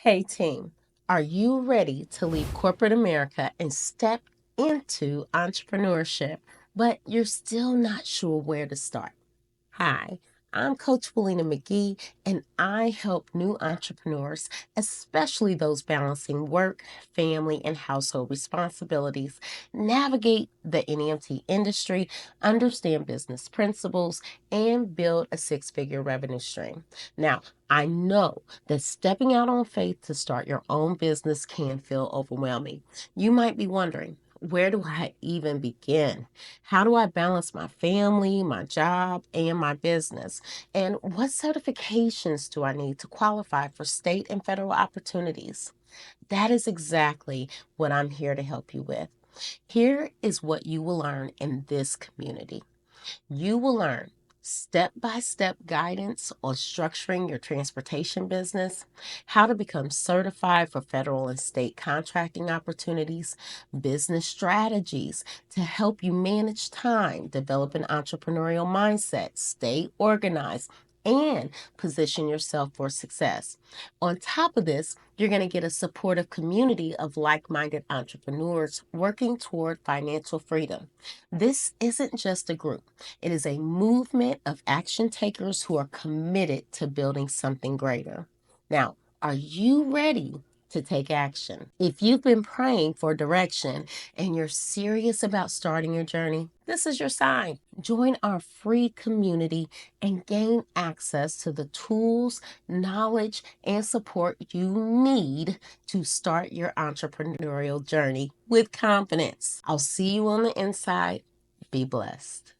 Hey team, are you ready to leave corporate America and step into entrepreneurship, but you're still not sure where to start? Hi, I'm Coach Willena McGee, and I help new entrepreneurs, especially those balancing work, family, and household responsibilities, navigate the NEMT industry, understand business principles, and build a six-figure revenue stream. Now, I know that stepping out on faith to start your own business can feel overwhelming. You might be wondering, where do I even begin? How do I balance my family, my job, and my business? And what certifications do I need to qualify for state and federal opportunities? That is exactly what I'm here to help you with. Here is what you will learn in this community. You will learn step-by-step guidance on structuring your transportation business, how to become certified for federal and state contracting opportunities, business strategies to help you manage time, develop an entrepreneurial mindset, stay organized, and position yourself for success. On top of this, you're going to get a supportive community of like-minded entrepreneurs working toward financial freedom. This isn't just a group. It is a movement of action takers who are committed to building something greater. Now, are you ready to take action? If you've been praying for direction and you're serious about starting your journey, this is your sign. Join our free community and gain access to the tools, knowledge, and support you need to start your entrepreneurial journey with confidence. I'll see you on the inside. Be blessed.